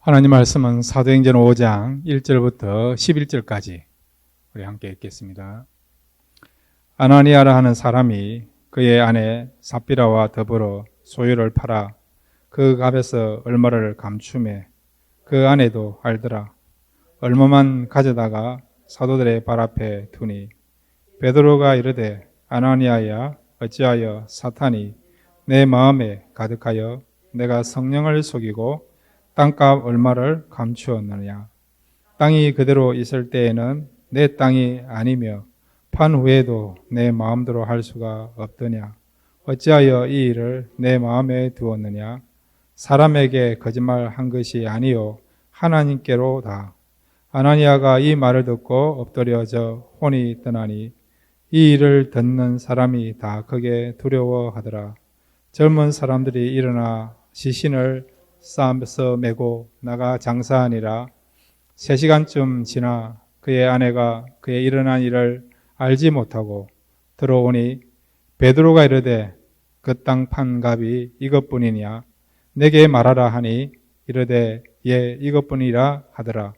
하나님 말씀은 사도행전 5장 1절부터 11절까지 우리 함께 읽겠습니다. 아나니아라 하는 사람이 그의 아내 삽비라와 더불어 소유를 팔아 그 값에서 얼마를 감추매 그 아내도 알더라. 얼마만 가져다가 사도들의 발 앞에 두니 베드로가 이르되 아나니아야 어찌하여 사탄이 내 마음에 가득하여 내가 성령을 속이고 땅값 얼마를 감추었느냐. 땅이 그대로 있을 때에는 내 땅이 아니며 판 후에도 내 마음대로 할 수가 없더냐. 어찌하여 이 일을 내 마음에 두었느냐. 사람에게 거짓말한 것이 아니요 하나님께로다. 아나니아가 이 말을 듣고 엎드려져 혼이 떠나니 이 일을 듣는 사람이 다 크게 두려워하더라. 젊은 사람들이 일어나 시신을 싸서 메고 나가 장사하니라. 3시간쯤 지나 그의 아내가 그의 일어난 일을 알지 못하고 들어오니 베드로가 이르되 그 땅 판 값이 이것뿐이냐. 내게 말하라 하니 이르되 예 이것뿐이라 하더라.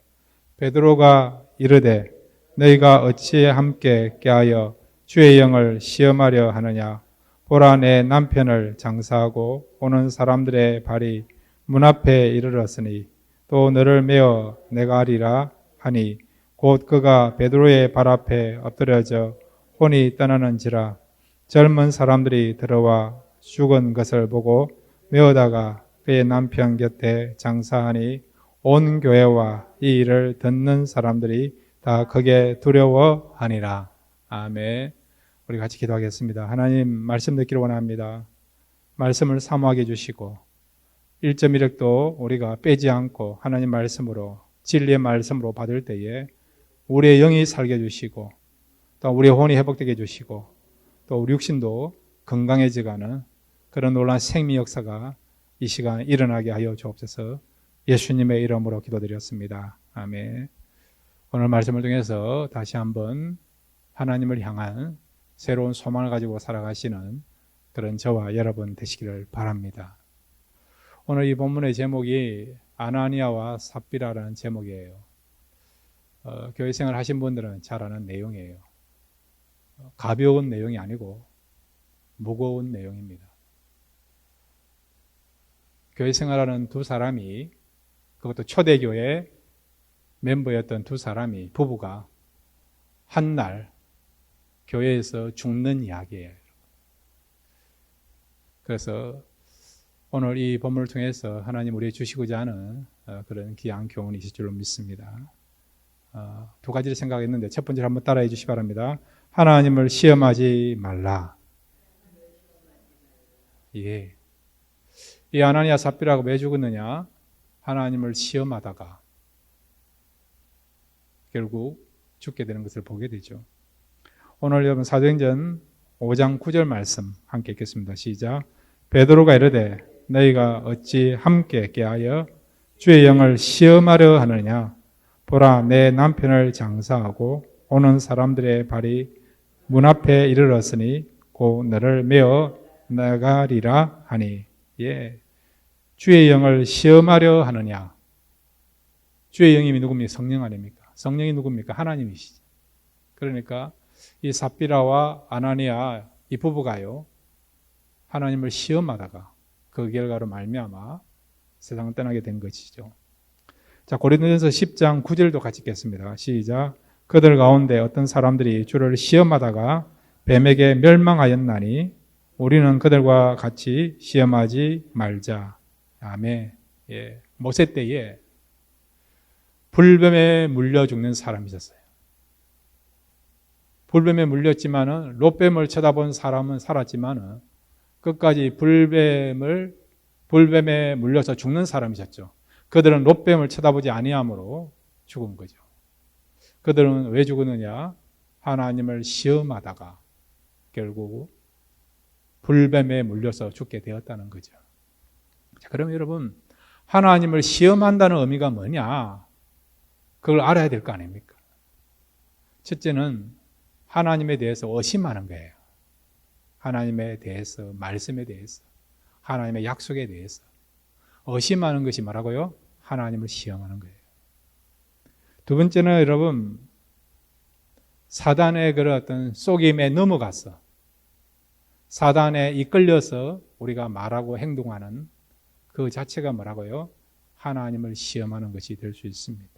베드로가 이르되 너희가 어찌 함께 꾀하여 주의 영을 시험하려 하느냐. 보라 내 남편을 장사하고 오는 사람들의 발이 문 앞에 이르렀으니 또 너를 메어 내가 하리라 하니 곧 그가 베드로의 발 앞에 엎드려져 혼이 떠나는지라. 젊은 사람들이 들어와 죽은 것을 보고 메어다가 그의 남편 곁에 장사하니 온 교회와 이 일을 듣는 사람들이 다 크게 두려워하니라. 아멘. 우리 같이 기도하겠습니다. 하나님 말씀 듣기를 원합니다. 말씀을 사모하게 해주시고 1.1핵도 우리가 빼지 않고 하나님 말씀으로 진리의 말씀으로 받을 때에 우리의 영이 살게 해주시고 또 우리의 혼이 회복되게 해주시고 또 우리 육신도 건강해지가는 그런 놀라운 생명 역사가 이 시간에 일어나게 하여 주옵소서. 예수님의 이름으로 기도드렸습니다. 아멘. 오늘 말씀을 통해서 다시 한번 하나님을 향한 새로운 소망을 가지고 살아가시는 그런 저와 여러분 되시기를 바랍니다. 오늘 이 본문의 제목이 아나니아와 삽비라라는 제목이에요. 교회 생활 하신 분들은 잘 아는 내용이에요. 가벼운 내용이 아니고 무거운 내용입니다. 교회 생활하는 두 사람이, 그것도 초대교회 멤버였던 두 사람이, 부부가 한 날 교회에서 죽는 이야기예요. 그래서 오늘 이 본문을 통해서 하나님 우리에게 주시고자 하는 그런 귀한 교훈이 있을 줄로 믿습니다. 두 가지를 생각했는데 첫 번째로 한번 따라해 주시기 바랍니다. 하나님을 시험하지 말라. 예. 이 아나니아 삽비라가 왜 죽었느냐? 하나님을 시험하다가 결국 죽게 되는 것을 보게 되죠. 오늘 여러분 사도행전 5장 9절 말씀 함께 읽겠습니다. 시작. 베드로가 이르되 너희가 어찌 함께 꾀하여 주의 영을 시험하려 하느냐. 보라 내 남편을 장사하고 오는 사람들의 발이 문 앞에 이르렀으니 곧 너를 메어 나가리라 하니. 예. 주의 영을 시험하려 하느냐. 주의 영이 누굽니까? 성령 아닙니까? 성령이 누굽니까? 하나님이시죠. 그러니까 이 삽비라와 아나니아 이 부부가요 하나님을 시험하다가 그 결과로 말미암아 세상을 떠나게 된 것이죠. 자, 고린도전서 10장 9절도 같이 읽겠습니다. 시작. 그들 가운데 어떤 사람들이 주를 시험하다가 뱀에게 멸망하였나니 우리는 그들과 같이 시험하지 말자. 아멘. 예. 모세 때에 불뱀에 물려 죽는 사람이 있었어요. 불뱀에 물렸지만은 롯뱀을 쳐다본 사람은 살았지만은 끝까지 불뱀에 물려서 죽는 사람이셨죠. 그들은 롯뱀을 쳐다보지 아니함으로 죽은 거죠. 그들은 왜 죽었느냐? 하나님을 시험하다가 결국 불뱀에 물려서 죽게 되었다는 거죠. 자, 그럼 여러분 하나님을 시험한다는 의미가 뭐냐? 그걸 알아야 될 거 아닙니까? 첫째는 하나님에 대해서 의심하는 거예요. 하나님에 대해서, 말씀에 대해서, 하나님의 약속에 대해서 의심하는 것이 뭐라고요? 하나님을 시험하는 거예요. 두 번째는 여러분, 사단의 그런 어떤 속임에 넘어가서 사단에 이끌려서 우리가 말하고 행동하는 그 자체가 뭐라고요? 하나님을 시험하는 것이 될 수 있습니다.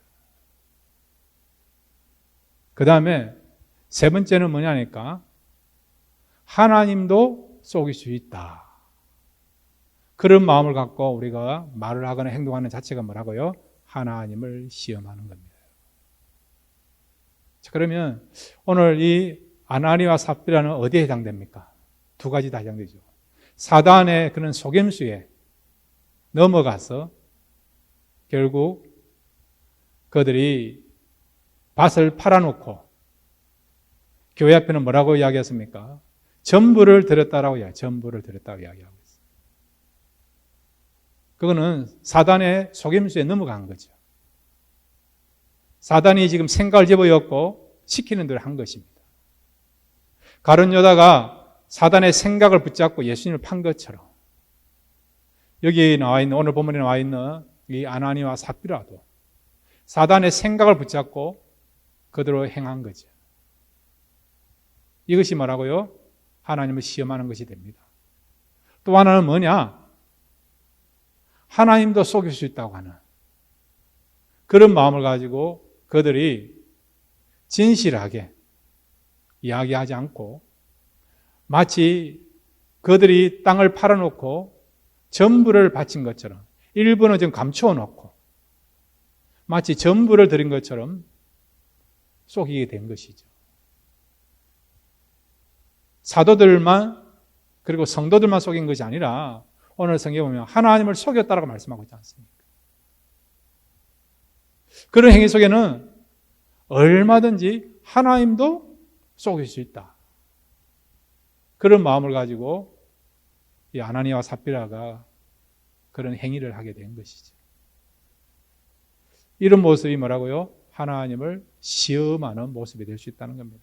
그 다음에 세 번째는 뭐냐니까 하나님도 속일 수 있다. 그런 마음을 갖고 우리가 말을 하거나 행동하는 자체가 뭐라고요? 하나님을 시험하는 겁니다. 자, 그러면 오늘 이 아나니와 삽비라는 어디에 해당됩니까? 두 가지 다 해당되죠. 사단의 그런 속임수에 넘어가서 결국 그들이 밭을 팔아놓고 교회 앞에는 뭐라고 이야기했습니까? 전부를 드렸다라고 이야기해요. 전부를 드렸다고 이야기하고 있어요. 그거는 사단의 속임수에 넘어간 거죠. 사단이 지금 생각을 집어였고 시키는 대로 한 것입니다. 가룟 유다가 사단의 생각을 붙잡고 예수님을 판 것처럼 여기 나와 있는 오늘 본문에 나와 있는 이 아나니와 삽비라도 사단의 생각을 붙잡고 그대로 행한 거죠. 이것이 뭐라고요? 하나님을 시험하는 것이 됩니다. 또 하나는 뭐냐? 하나님도 속일 수 있다고 하는 그런 마음을 가지고 그들이 진실하게 이야기하지 않고 마치 그들이 땅을 팔아놓고 전부를 바친 것처럼 일부는 좀 감추어 놓고 마치 전부를 드린 것처럼 속이게 된 것이죠. 사도들만 그리고 성도들만 속인 것이 아니라 오늘 성경에 보면 하나님을 속였다라고 말씀하고 있지 않습니까? 그런 행위 속에는 얼마든지 하나님도 속일 수 있다. 그런 마음을 가지고 이 아나니와 삽비라가 그런 행위를 하게 된 것이죠. 이런 모습이 뭐라고요? 하나님을 시험하는 모습이 될 수 있다는 겁니다.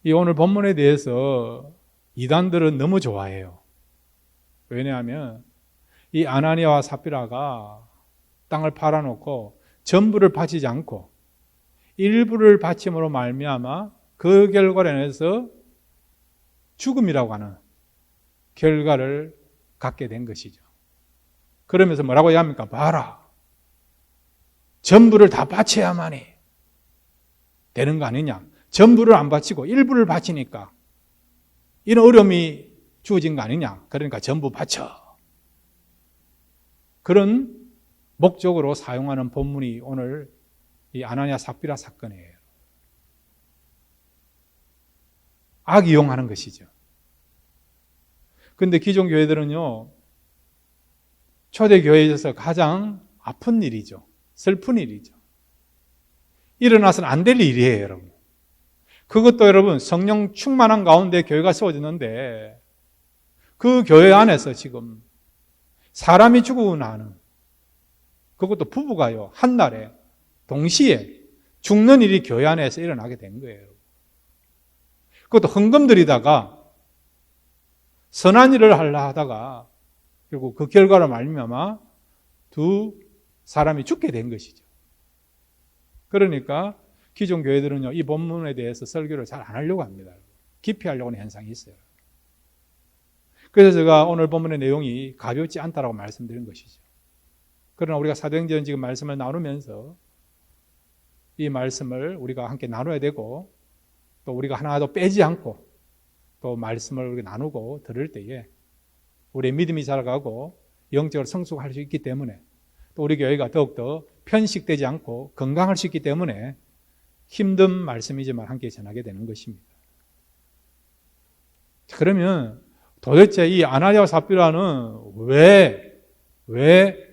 이 오늘 본문에 대해서 이단들은 너무 좋아해요. 왜냐하면 이 아나니아와 삽비라가 땅을 팔아놓고 전부를 바치지 않고 일부를 바침으로 말미암아 그 결과로 인해서 죽음이라고 하는 결과를 갖게 된 것이죠. 그러면서 뭐라고 이야기합니까? 봐라. 전부를 다 바쳐야만이 되는 거 아니냐. 전부를 안 바치고 일부를 바치니까 이런 어려움이 주어진 거 아니냐. 그러니까 전부 바쳐. 그런 목적으로 사용하는 본문이 오늘 이 아나니아 삽비라 사건이에요. 악이용하는 것이죠. 그런데 기존 교회들은요, 초대교회에 있어서 가장 아픈 일이죠. 슬픈 일이죠. 일어나서는 안 될 일이에요, 여러분. 그것도 여러분 성령 충만한 가운데 교회가 세워졌는데 그 교회 안에서 지금 사람이 죽고 나는 그것도 부부가요, 한날에 동시에 죽는 일이 교회 안에서 일어나게 된 거예요. 그것도 헌금 드리다가 선한 일을 하려 하다가 결국 그 결과로 말미암아 두 사람이 죽게 된 것이죠. 그러니까 기존 교회들은요, 이 본문에 대해서 설교를 잘 안 하려고 합니다. 깊이 하려고 하는 현상이 있어요. 그래서 제가 오늘 본문의 내용이 가볍지 않다라고 말씀드린 것이죠. 그러나 우리가 사도행전 지금 말씀을 나누면서 이 말씀을 우리가 함께 나눠야 되고 또 우리가 하나도 빼지 않고 또 말씀을 우리가 나누고 들을 때에 우리의 믿음이 자라가고 영적으로 성숙할 수 있기 때문에 또 우리 교회가 더욱더 편식되지 않고 건강할 수 있기 때문에 힘든 말씀이지만 함께 전하게 되는 것입니다. 그러면 도대체 이 아나니아와 삽비라는 왜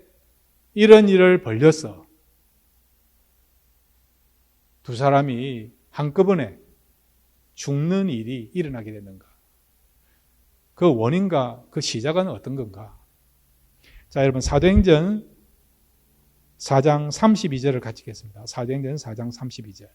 이런 일을 벌렸어? 두 사람이 한꺼번에 죽는 일이 일어나게 됐는가? 그 원인과 그 시작은 어떤 건가? 자, 여러분 사도행전 4장 32절을 같이 읽겠습니다. 사도행전 4장 32절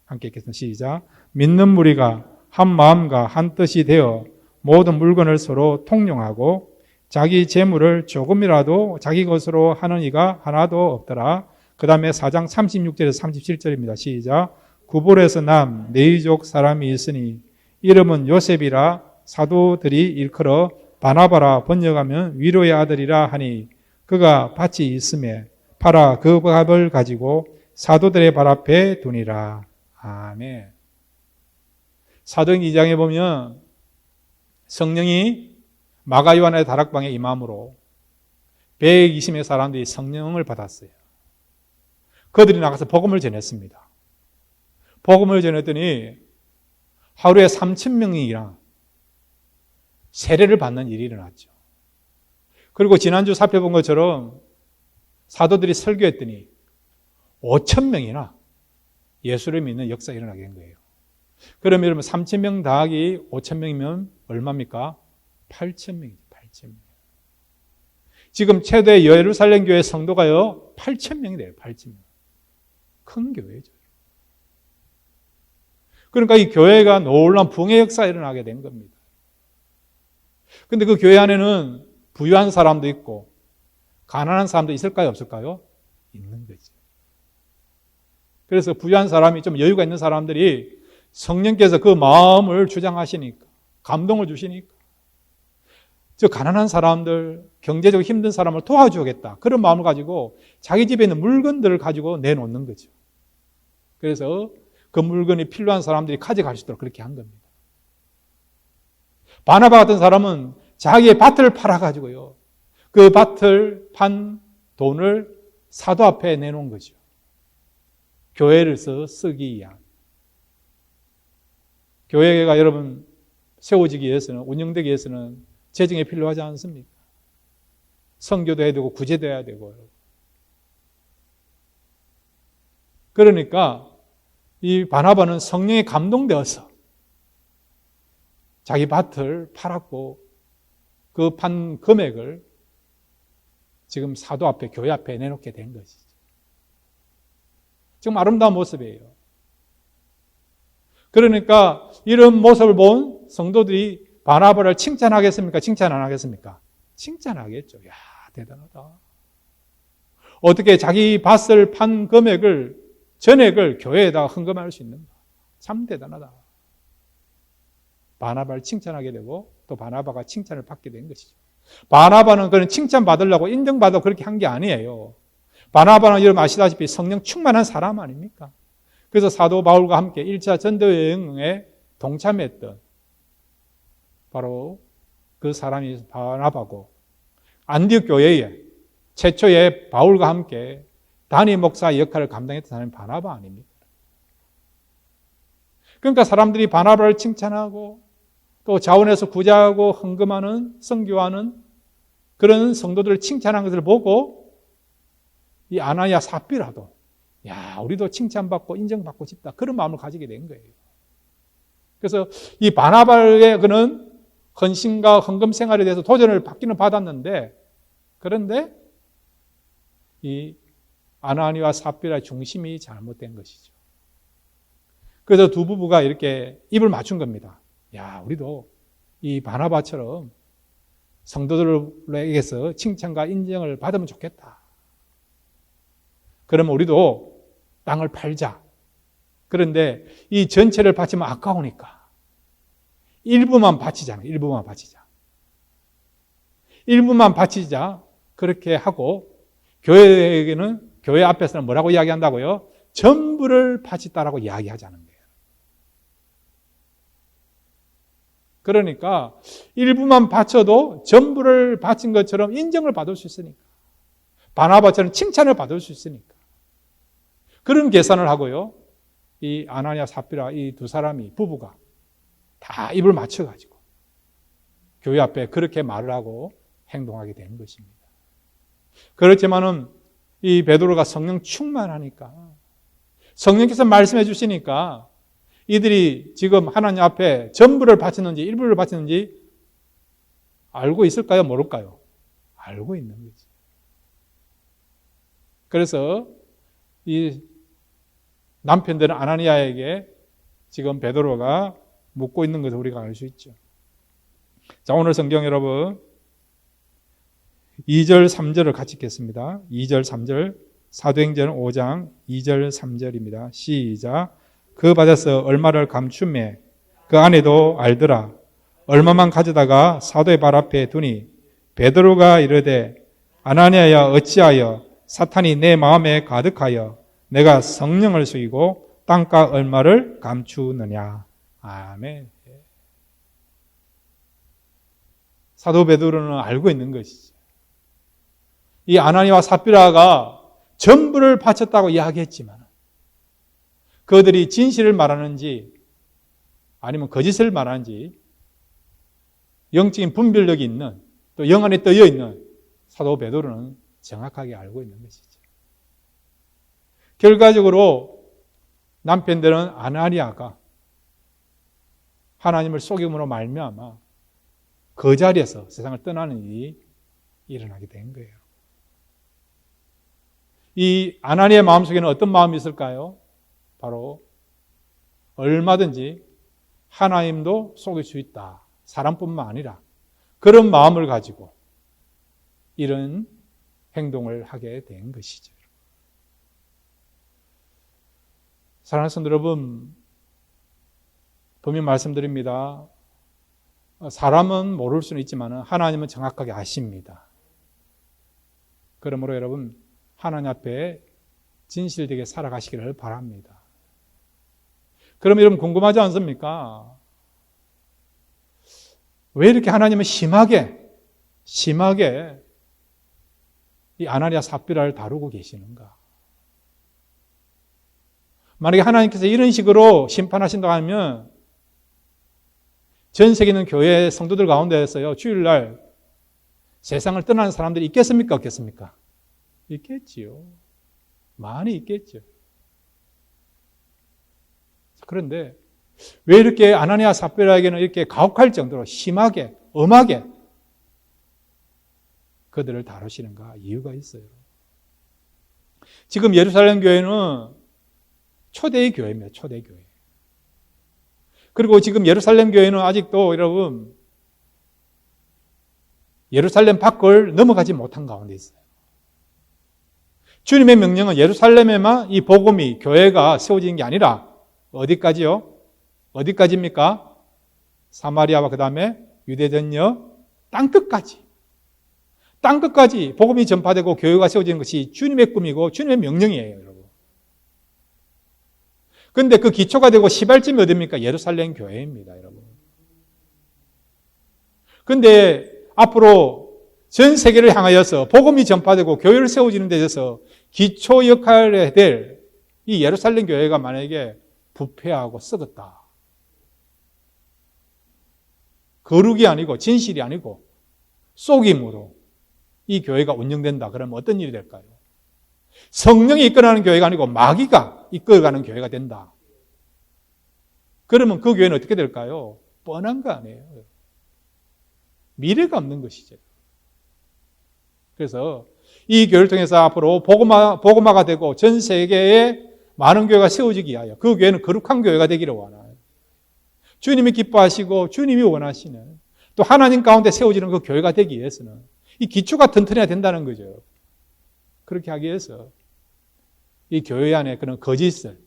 함께 읽겠습니다. 시작. 믿는 무리가 한 마음과 한 뜻이 되어 모든 물건을 서로 통용하고 자기 재물을 조금이라도 자기 것으로 하는 이가 하나도 없더라. 그 다음에 4장 36절에서 37절입니다. 시작. 구볼에서 남 네이족 사람이 있으니 이름은 요셉이라 사도들이 일컬어 바나바라 번역하면 위로의 아들이라 하니 그가 밭이 있음에 팔아 그 밭을 가지고 사도들의 발 앞에 두니라. 아멘. 사도행 2장에 보면 성령이 마가 요한의 다락방에 임함으로 120명 사람들이 성령을 받았어요. 그들이 나가서 복음을 전했습니다. 복음을 전했더니 하루에 3,000명이나 세례를 받는 일이 일어났죠. 그리고 지난주 살펴본 것처럼 사도들이 설교했더니 5,000명이나 예수를 믿는 역사가 일어나게 된 거예요. 그러면 여러분 3,000명 더하기 5,000명이면 얼마입니까? 8,000명이죠. 8,000명. 지금 최대 예루살렘 교회 성도가요 8,000명이 돼요. 8,000명. 큰 교회죠. 그러니까 이 교회가 놀라운 붕의 역사가 일어나게 된 겁니다. 근데 그 교회 안에는 부유한 사람도 있고 가난한 사람도 있을까요? 없을까요? 있는 거죠. 그래서 부유한 사람이 좀 여유가 있는 사람들이 성령께서 그 마음을 주장하시니까 감동을 주시니까 저 가난한 사람들, 경제적으로 힘든 사람을 도와주겠다. 그런 마음을 가지고 자기 집에 있는 물건들을 가지고 내놓는 거죠. 그래서 그 물건이 필요한 사람들이 가져갈 수 있도록 그렇게 한 겁니다. 바나바 같은 사람은 자기의 밭을 팔아가지고요. 그 밭을 판 돈을 사도 앞에 내놓은 거죠. 교회를 쓰기 위한. 교회가 여러분 세워지기 위해서는, 운영되기 위해서는 재정이 필요하지 않습니까? 선교도 해야 되고 구제도 해야 되고. 그러니까 이 바나바는 성령에 감동되어서 자기 밭을 팔았고 그 판 금액을 지금 사도 앞에, 교회 앞에 내놓게 된 것이죠. 지금 아름다운 모습이에요. 그러니까 이런 모습을 본 성도들이 바나바를 칭찬하겠습니까? 칭찬 안 하겠습니까? 칭찬하겠죠. 야, 대단하다. 어떻게 자기 밭을 판 금액을, 전액을 교회에다가 헌금할 수 있는가? 참 대단하다. 바나바를 칭찬하게 되고 또 바나바가 칭찬을 받게 된 것이죠. 바나바는 그런 칭찬 받으려고 인정받으려고 그렇게 한 게 아니에요. 바나바는 여러분 아시다시피 성령 충만한 사람 아닙니까? 그래서 사도 바울과 함께 1차 전도여행에 동참했던 바로 그 사람이 바나바고 안디옥 교회에 최초의 바울과 함께 단임 목사 역할을 감당했던 사람이 바나바 아닙니까? 그러니까 사람들이 바나바를 칭찬하고 또 자원해서 구제하고 헌금하는, 선교하는 그런 성도들을 칭찬한 것을 보고 이 아나니아 삽비라도 야, 우리도 칭찬받고 인정받고 싶다. 그런 마음을 가지게 된 거예요. 그래서 이 바나바의 그는 헌신과 헌금 생활에 대해서 도전을 받기는 받았는데 그런데 이 아나니아와 삽비라의 중심이 잘못된 것이죠. 그래서 두 부부가 이렇게 입을 맞춘 겁니다. 야, 우리도 이 바나바처럼 성도들에게서 칭찬과 인정을 받으면 좋겠다. 그러면 우리도 땅을 팔자. 그런데 이 전체를 바치면 아까우니까 일부만 바치자. 일부만 바치자. 일부만 바치자. 그렇게 하고 교회에게는, 교회 앞에서는 뭐라고 이야기한다고요? 전부를 바치다라고 이야기하자는 거예요. 그러니까 일부만 바쳐도 전부를 바친 것처럼 인정을 받을 수 있으니까. 바나바처럼 칭찬을 받을 수 있으니까. 그런 계산을 하고요. 이 아나니아 삽비라 이 두 사람이, 부부가 다 입을 맞춰가지고 교회 앞에 그렇게 말을 하고 행동하게 된 것입니다. 그렇지만은 이 베드로가 성령 충만하니까 성령께서 말씀해 주시니까 이들이 지금 하나님 앞에 전부를 바치는지 일부를 바치는지 알고 있을까요? 모를까요? 알고 있는 거지. 그래서 이 남편들은 아나니아에게 지금 베드로가 묻고 있는 것을 우리가 알 수 있죠. 자, 오늘 성경 여러분 2절, 3절을 같이 읽겠습니다. 2절, 3절. 사도행전 5장 2절, 3절입니다. 시작. 그 밭에서 얼마를 감추매 그 안에도 알더라. 얼마만 가져다가 사도의 발 앞에 두니 베드로가 이르되 아나니아야 어찌하여 사탄이 내 마음에 가득하여 내가 성령을 속이고 땅값 얼마를 감추느냐. 아멘. 사도 베드로는 알고 있는 것이죠. 이 아나니아와 삽비라가 전부를 바쳤다고 이야기했지만 그들이 진실을 말하는지 아니면 거짓을 말하는지 영적인 분별력이 있는 또 영 안에 떠여 있는 사도 베드로는 정확하게 알고 있는 것이죠. 결과적으로 남편들은 아나니아가 하나님을 속임으로 말미암아 그 자리에서 세상을 떠나는 일이 일어나게 된 거예요. 이 아나니아의 마음속에는 어떤 마음이 있을까요? 바로 얼마든지 하나님도 속일 수 있다. 사람뿐만 아니라 그런 마음을 가지고 이런 행동을 하게 된 것이죠. 사랑하는 성도 여러분, 분명히 말씀드립니다. 사람은 모를 수는 있지만 하나님은 정확하게 아십니다. 그러므로 여러분 하나님 앞에 진실되게 살아가시기를 바랍니다. 그럼 여러분 궁금하지 않습니까? 왜 이렇게 하나님은 심하게 이 아나니아 삽비라를 다루고 계시는가? 만약에 하나님께서 이런 식으로 심판하신다고 하면 전 세계 있는 교회 성도들 가운데에서요 주일날 세상을 떠나는 사람들이 있겠습니까? 없겠습니까? 있겠지요. 많이 있겠죠. 그런데 왜 이렇게 아나니아 삽비라에게는 이렇게 가혹할 정도로 심하게 엄하게 그들을 다루시는가? 이유가 있어요. 지금 예루살렘 교회는 초대의 교회입니다. 초대 교회. 그리고 지금 예루살렘 교회는 아직도 여러분 예루살렘 밖을 넘어가지 못한 가운데 있어요. 주님의 명령은 예루살렘에만 이 복음이 교회가 세워지는 게 아니라 어디까지요? 어디까지입니까? 사마리아와 그 다음에 유대 전역 땅끝까지 복음이 전파되고 교회가 세워지는 것이 주님의 꿈이고 주님의 명령이에요, 여러분. 그런데 그 기초가 되고 시발점이 어디입니까? 예루살렘 교회입니다, 여러분. 그런데 앞으로 전 세계를 향하여서 복음이 전파되고 교회를 세워지는 데 있어서 기초 역할을 해야 될 이 예루살렘 교회가 만약에 부패하고 썩었다. 거룩이 아니고 진실이 아니고 속임으로 이 교회가 운영된다. 그러면 어떤 일이 될까요? 성령이 이끌어가는 교회가 아니고 마귀가 이끌어가는 교회가 된다. 그러면 그 교회는 어떻게 될까요? 뻔한 거 아니에요. 미래가 없는 것이죠. 그래서 이 교회를 통해서 앞으로 복음화가 되고 전 세계에 많은 교회가 세워지기 위하여 그 교회는 거룩한 교회가 되기를 원해요. 주님이 기뻐하시고 주님이 원하시는 또 하나님 가운데 세워지는 그 교회가 되기 위해서는 이 기초가 튼튼해야 된다는 거죠. 그렇게 하기 위해서 이 교회 안에 그런 거짓을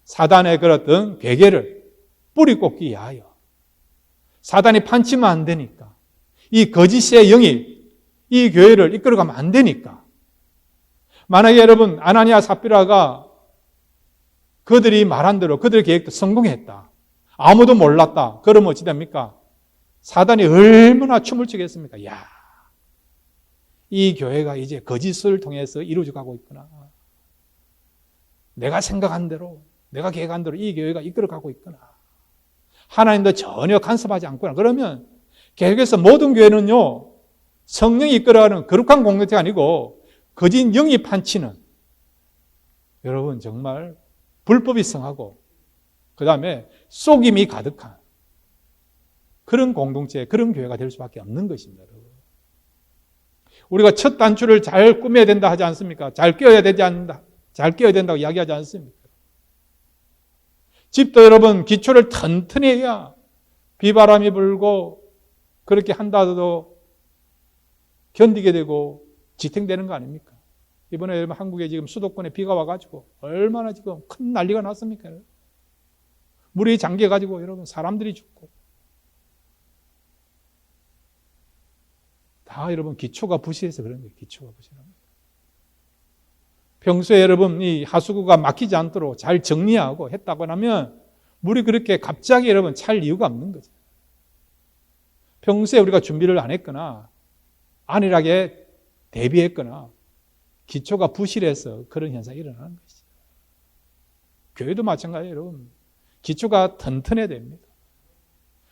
사단의 그런 어떤 괴계를 뿌리 꽂기 위하여 사단이 판치면 안 되니까 이 거짓의 영이 이 교회를 이끌어가면 안 되니까 만약에 여러분 아나니아 삽비라가 그들이 말한 대로 그들의 계획도 성공했다. 아무도 몰랐다. 그러면 어찌 됩니까? 사단이 얼마나 춤을 추겠습니까? 야, 이 교회가 이제 거짓을 통해서 이루어져 가고 있구나. 내가 생각한 대로, 내가 계획한 대로 이 교회가 이끌어가고 있구나. 하나님도 전혀 간섭하지 않구나. 그러면 계속해서 모든 교회는요, 성령이 이끌어가는 거룩한 공동체가 아니고 거짓 영이 판치는 여러분 정말 불법이 성하고 그 다음에 속임이 가득한 그런 공동체, 그런 교회가 될 수밖에 없는 것입니다. 여러분. 우리가 첫 단추를 잘 꾸며야 된다 하지 않습니까? 잘 끼워야 되지 않는다. 잘 끼워야 된다고 이야기하지 않습니까? 집도 여러분 기초를 튼튼히 해야 비바람이 불고 그렇게 한다 해도 견디게 되고 지탱되는 거 아닙니까? 이번에 여러분 한국에 지금 수도권에 비가 와가지고 얼마나 지금 큰 난리가 났습니까? 물이 잠겨가지고 여러분 사람들이 죽고 다 여러분 기초가 부실해서 그런 거예요. 기초가 부실한 거예요. 평소에 여러분 이 하수구가 막히지 않도록 잘 정리하고 했다고 하면 물이 그렇게 갑자기 여러분 찰 이유가 없는 거죠. 평소에 우리가 준비를 안 했거나 안일하게 대비했거나 기초가 부실해서 그런 현상이 일어나는 것이죠. 교회도 마찬가지예요, 여러분. 기초가 튼튼해야 됩니다.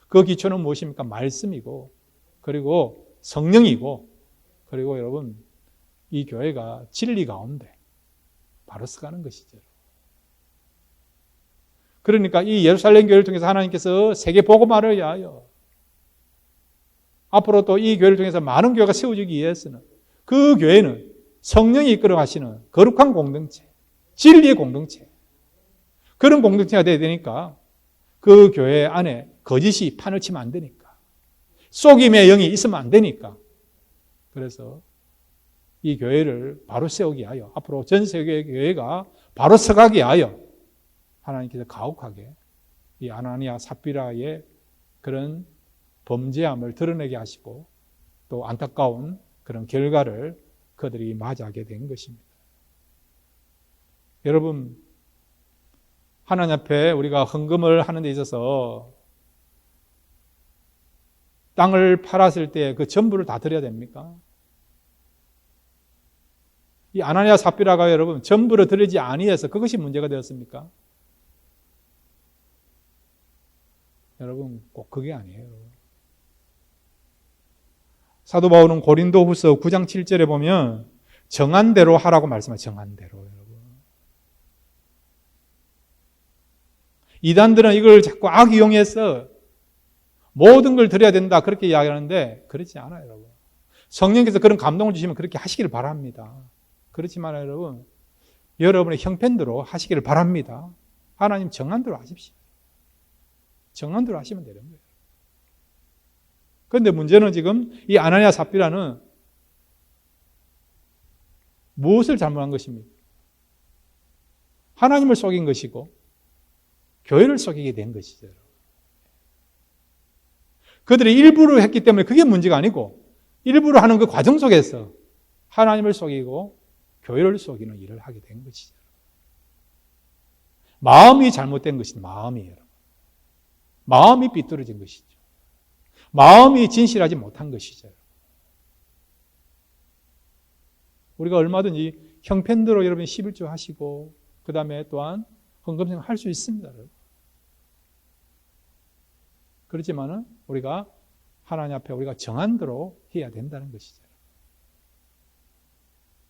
그 기초는 무엇입니까? 말씀이고, 그리고 성령이고, 그리고 여러분, 이 교회가 진리 가운데 바로 서가는 것이죠. 그러니까 이 예루살렘 교회를 통해서 하나님께서 세계 복음화를 위하여 앞으로 또 이 교회를 통해서 많은 교회가 세워지기 위해서는 그 교회는 성령이 이끌어 가시는 거룩한 공동체, 진리의 공동체, 그런 공동체가 되어야 되니까 그 교회 안에 거짓이 판을 치면 안 되니까, 속임의 영이 있으면 안 되니까, 그래서 이 교회를 바로 세우기 위하여, 앞으로 전 세계 교회가 바로 서가기 위하여 하나님께서 가혹하게 이 아나니아 삽비라의 그런 범죄함을 드러내게 하시고 또 안타까운 그런 결과를 그들이 맞이하게 된 것입니다. 여러분, 하나님 앞에 우리가 헌금을 하는 데 있어서 땅을 팔았을 때 그 전부를 다 드려야 됩니까? 이 아나니아 삽비라가 여러분 전부를 드리지 아니해서 그것이 문제가 되었습니까? 여러분 꼭 그게 아니에요. 사도 바울은 고린도후서 9장 7절에 보면 정한 대로 하라고 말씀해요. 정한 대로. 여러분. 이단들은 이걸 자꾸 악이용해서 모든 걸 드려야 된다 그렇게 이야기하는데 그렇지 않아요. 여러분. 성령께서 그런 감동을 주시면 그렇게 하시기를 바랍니다. 그렇지만 여러분, 여러분의 형편대로 하시기를 바랍니다. 하나님 정한 대로 하십시오. 정한 대로 하시면 되는 거예요. 그런데 문제는 지금 이 아나니아 삽비라는 무엇을 잘못한 것입니까? 하나님을 속인 것이고 교회를 속이게 된 것이죠. 그들이 일부러 했기 때문에 그게 문제가 아니고 일부러 하는 그 과정 속에서 하나님을 속이고 교회를 속이는 일을 하게 된 것이죠. 마음이 잘못된 것입니다. 마음이에요. 마음이 삐뚤어진 것이죠. 마음이 진실하지 못한 것이죠. 우리가 얼마든지 형편대로 여러분 11조 하시고 그 다음에 또한 헌금생 할 수 있습니다. 그렇지만은 우리가 하나님 앞에 우리가 정한 대로 해야 된다는 것이죠.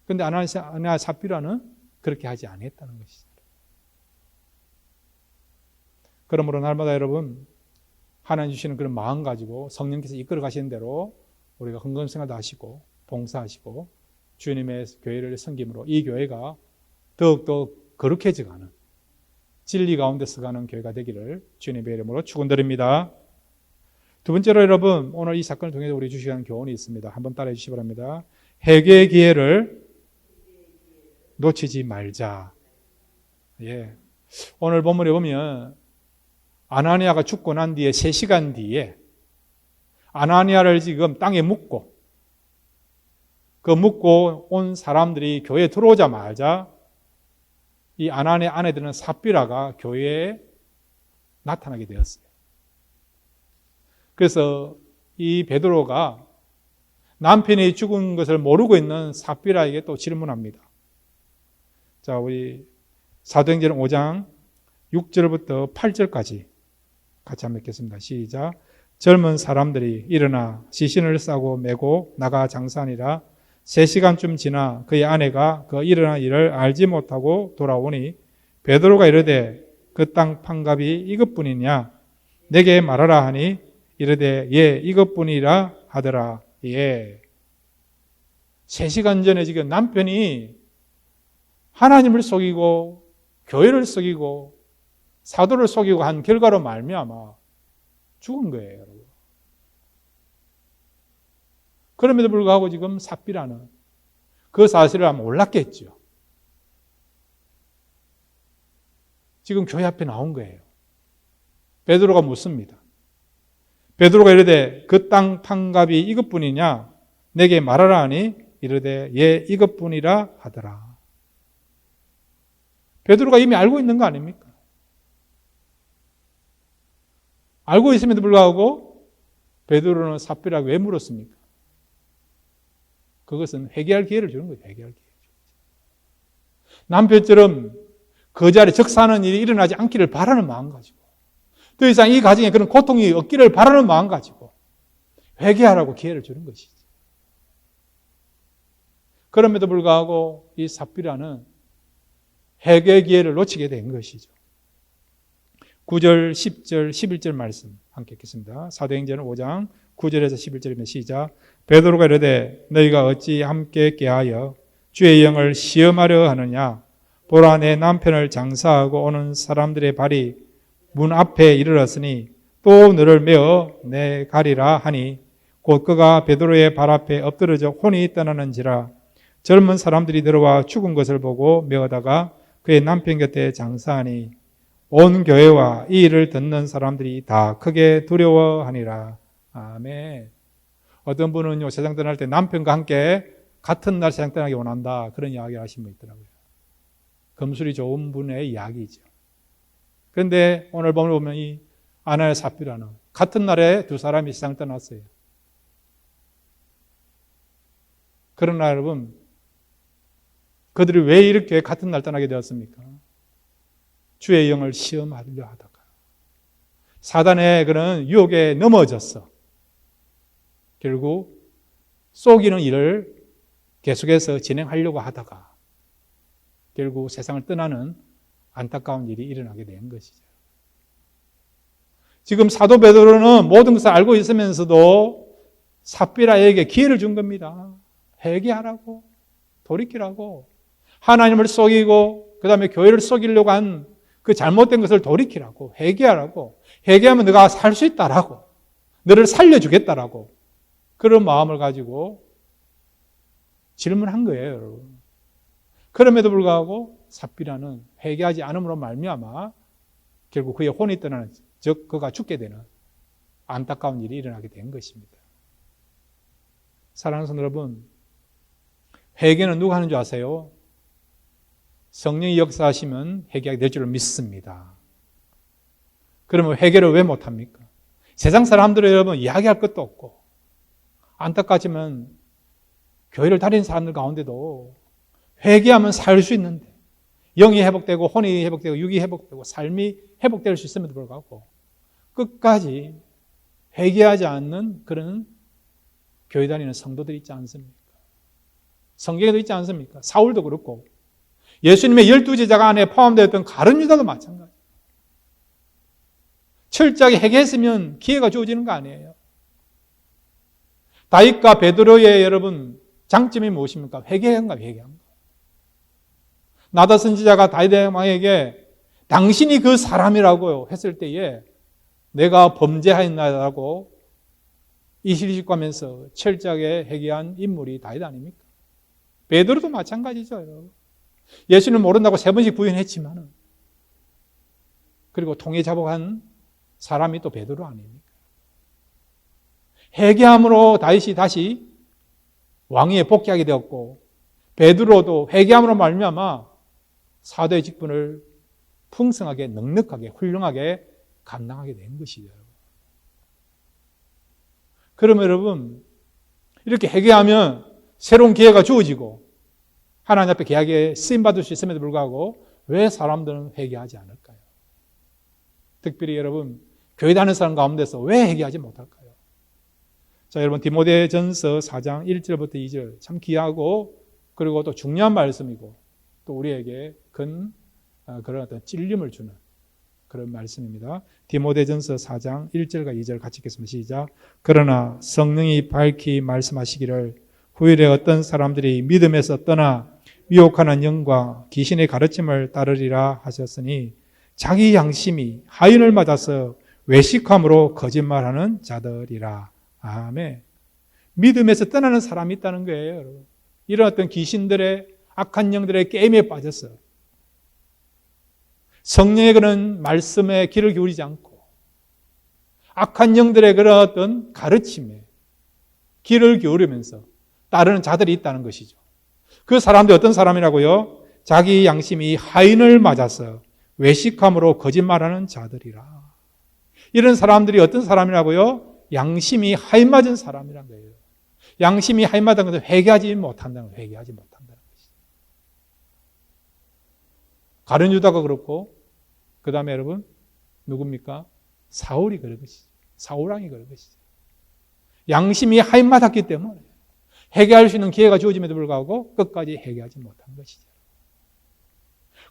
그런데 아나니아 삽비라는 그렇게 하지 않았다는 것이죠. 그러므로 날마다 여러분 하나님 주시는 그런 마음 가지고 성령께서 이끌어 가시는 대로 우리가 헌금 생활도 하시고 봉사하시고 주님의 교회를 섬김으로 이 교회가 더욱더 거룩해져가는 진리 가운데 서가는 교회가 되기를 주님의 이름으로 축원드립니다. 두 번째로 여러분 오늘 이 사건을 통해서 우리 주시는 교훈이 있습니다. 한번 따라해 주시기 바랍니다. 회개의 기회를 놓치지 말자. 예. 오늘 본문에 보면 아나니아가 죽고 난 뒤에 3시간 뒤에 아나니아를 지금 땅에 묻고 그 묻고 온 사람들이 교회에 들어오자마자 이 아나니아 안에 드는 삽비라가 교회에 나타나게 되었어요. 그래서 이 베드로가 남편이 죽은 것을 모르고 있는 삽비라에게 또 질문합니다. 자, 우리 사도행전 5장 6절부터 8절까지 같이 한번 읽겠습니다. 시작. 젊은 사람들이 일어나 시신을 싸고 메고 나가 장사하니라. 3시간쯤 지나 그의 아내가 그 일어난 일을 알지 못하고 돌아오니 베드로가 이르되 그 땅 판값이 이것뿐이냐 내게 말하라 하니 이르되 예 이것뿐이라 하더라. 예. 3시간 전에 지금 남편이 하나님을 속이고 교회를 속이고 사도를 속이고 한 결과로 말미암아 죽은 거예요. 여러분. 그럼에도 불구하고 지금 삽비라는 그 사실을 아마 몰랐겠죠. 지금 교회 앞에 나온 거예요. 베드로가 묻습니다. 베드로가 이르되 그 땅 판값이 이것뿐이냐? 내게 말하라 하니 이르되 예 이것뿐이라 하더라. 베드로가 이미 알고 있는 거 아닙니까? 알고 있음에도 불구하고 베드로는 삽비라고 왜 물었습니까? 그것은 회개할 기회를 주는 거예요. 회개할 기회. 남편처럼 그 자리에 적사하는 일이 일어나지 않기를 바라는 마음 가지고 더 이상 이 가정에 그런 고통이 없기를 바라는 마음 가지고 회개하라고 기회를 주는 것이죠. 그럼에도 불구하고 이 삽비라는 회개 기회를 놓치게 된 것이죠. 9절, 10절, 11절 말씀 함께 읽겠습니다. 사도행전 5장 9절에서 11절입니다. 시작. 베드로가 이르되 너희가 어찌 함께 깨하여 주의 영을 시험하려 하느냐? 보라 내 남편을 장사하고 오는 사람들의 발이 문 앞에 이르렀으니 또 너를 메어 내 가리라 하니 곧 그가 베드로의 발 앞에 엎드러져 혼이 떠나는지라. 젊은 사람들이 들어와 죽은 것을 보고 메어다가 그의 남편 곁에 장사하니 온 교회와 이 일을 듣는 사람들이 다 크게 두려워하니라. 아멘. 어떤 분은요, 세상 떠날 때 남편과 함께 같은 날 세상 떠나기 원한다. 그런 이야기 하신 분 있더라고요. 금술이 좋은 분의 이야기죠. 그런데 오늘 보면 이 아나니아 삽비라는 같은 날에 두 사람이 세상 떠났어요. 그러나 여러분, 그들이 왜 이렇게 같은 날 떠나게 되었습니까? 주의 영을 시험하려 하다가 사단의 그런 유혹에 넘어졌어. 결국 속이는 일을 계속해서 진행하려고 하다가 결국 세상을 떠나는 안타까운 일이 일어나게 된 것이죠. 지금 사도 베드로는 모든 것을 알고 있으면서도 삽비라에게 기회를 준 겁니다. 회개하라고, 돌이키라고, 하나님을 속이고 그 다음에 교회를 속이려고 한 그 잘못된 것을 돌이키라고, 회개하라고, 회개하면 너가 살 수 있다라고, 너를 살려주겠다라고 그런 마음을 가지고 질문한 거예요, 여러분. 그럼에도 불구하고 삽비라는 회개하지 않음으로 말미암아 결국 그의 혼이 떠나는, 즉 그가 죽게 되는 안타까운 일이 일어나게 된 것입니다. 사랑하는 성도 여러분, 회개는 누가 하는 줄 아세요? 성령이 역사하시면 회개하게 될 줄을 믿습니다. 그러면 회개를 왜 못합니까? 세상 사람들은 여러분 이야기할 것도 없고 안타깝지만 교회를 다니는 사람들 가운데도 회개하면 살 수 있는데 영이 회복되고 혼이 회복되고 육이 회복되고 삶이 회복될 수 있음에도 불구하고 끝까지 회개하지 않는 그런 교회 다니는 성도들이 있지 않습니까? 성경에도 있지 않습니까? 사울도 그렇고 예수님의 12제자가 안에 포함되었던 가룟 유다도 마찬가지예요. 철저하게 회개했으면 기회가 주어지는 거 아니에요. 다윗과 베드로의 여러분 장점이 무엇입니까? 회개한 거, 회개한 거. 나단 선지자가 다윗 왕에게 당신이 그 사람이라고 했을 때에 내가 범죄하였나라고 이실직하면서 철저하게 회개한 인물이 다윗 아닙니까? 베드로도 마찬가지죠. 예수는 모른다고 3번씩 부인했지만 그리고 통에 잡아간 사람이 또 베드로 아닙니까? 회개함으로 다윗이 다시 왕위에 복귀하게 되었고 베드로도 회개함으로 말미암아 사도의 직분을 풍성하게 넉넉하게 훌륭하게 감당하게 된 것이죠. 그러면 여러분 이렇게 회개하면 새로운 기회가 주어지고 하나님 앞에 계약에 쓰임받을 수 있음에도 불구하고 왜 사람들은 회개하지 않을까요? 특별히 여러분 교회 다니는 사람 가운데서 왜 회개하지 못할까요? 자, 여러분 디모데전서 4장 1절부터 2절 참 귀하고 그리고 또 중요한 말씀이고 또 우리에게 그런 어떤 찔림을 주는 그런 말씀입니다. 디모데전서 4장 1절과 2절 같이 읽겠습니다. 시작. 그러나 성령이 밝히 말씀하시기를 후일에 어떤 사람들이 믿음에서 떠나 미혹하는 영과 귀신의 가르침을 따르리라 하셨으니 자기 양심이 하인을 맞아서 외식함으로 거짓말하는 자들이라. 아멘. 믿음에서 떠나는 사람이 있다는 거예요, 여러분. 이런 어떤 귀신들의 악한 영들의 게임에 빠졌어요. 성령의 그런 말씀에 귀를 기울이지 않고 악한 영들의 그런 어떤 가르침에 귀를 기울이면서 따르는 자들이 있다는 것이죠. 그 사람들이 어떤 사람이라고요? 자기 양심이 하인을 맞아서 외식함으로 거짓말하는 자들이라. 이런 사람들이 어떤 사람이라고요? 양심이 하인 맞은 사람이란 거예요. 양심이 하인 맞은 것은 회개하지 못한다는 거예요. 회개하지 못한다는 것이죠. 가룟 유다가 그렇고 그 다음에 여러분 누굽니까? 사울이 그런 것이죠. 사울왕이 그런 것이죠. 양심이 하인 맞았기 때문에 회개할 수 있는 기회가 주어짐에도 불구하고 끝까지 회개하지 못한 것이죠.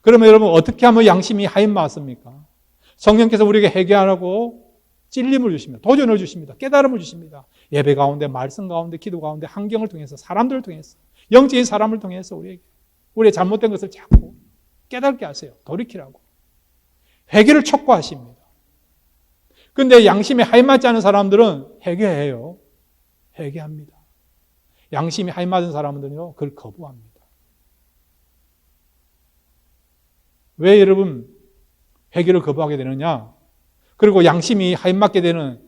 그러면 여러분 어떻게 하면 양심이 하인 맞습니까? 성령께서 우리에게 회개하라고 찔림을 주십니다. 도전을 주십니다. 깨달음을 주십니다. 예배 가운데, 말씀 가운데, 기도 가운데, 환경을 통해서, 사람들을 통해서, 영적인 사람을 통해서 우리의 잘못된 것을 자꾸 깨닫게 하세요. 돌이키라고. 회개를 촉구하십니다. 그런데 양심이 하인 맞지 않은 사람들은 회개해요. 회개합니다. 양심이 하인 맞은 사람들은요, 그걸 거부합니다. 왜 여러분 회개를 거부하게 되느냐? 그리고 양심이 하인 맞게 되는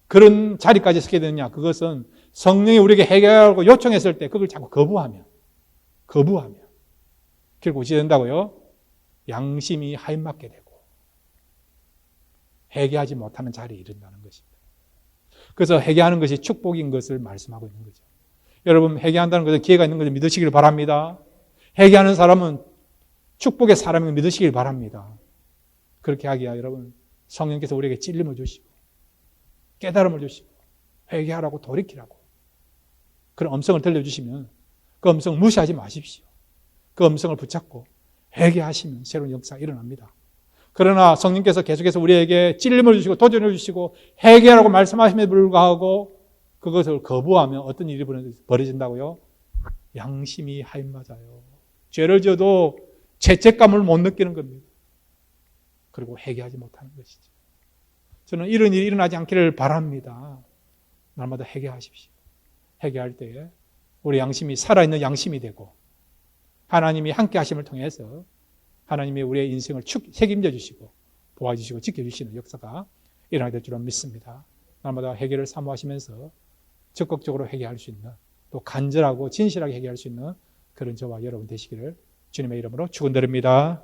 그런 자리까지 서게 되느냐? 그것은 성령이 우리에게 회개하라고 요청했을 때 그걸 자꾸 거부하면 결국 어찌 된다고요? 양심이 하인 맞게 되고 회개하지 못하는 자리에 이른다는 것입니다. 그래서 회개하는 것이 축복인 것을 말씀하고 있는 거죠. 여러분 회개한다는 것은 기회가 있는 것을 믿으시길 바랍니다. 회개하는 사람은 축복의 사람임을 믿으시길 바랍니다. 그렇게 하기야 여러분 성령께서 우리에게 찔림을 주시고 깨달음을 주시고 회개하라고 돌이키라고 그런 음성을 들려주시면 그 음성 무시하지 마십시오. 그 음성을 붙잡고 회개하시면 새로운 역사가 일어납니다. 그러나 성령께서 계속해서 우리에게 찔림을 주시고 도전을 주시고 회개하라고 말씀하심에도 불구하고 그것을 거부하면 어떤 일이 벌어진다고요? 양심이 하인 맞아요. 죄를 지어도 죄책감을 못 느끼는 겁니다. 그리고 회개하지 못하는 것이죠. 저는 이런 일이 일어나지 않기를 바랍니다. 날마다 회개하십시오. 회개할 때에 우리 양심이 살아있는 양심이 되고 하나님이 함께 하심을 통해서 하나님이 우리의 인생을 책임져 주시고 도와주시고 지켜주시는 역사가 일어나게 될 줄은 믿습니다. 날마다 회개를 사모하시면서 적극적으로 회개할 수 있는 또 간절하고 진실하게 회개할 수 있는 그런 저와 여러분 되시기를 주님의 이름으로 축원드립니다.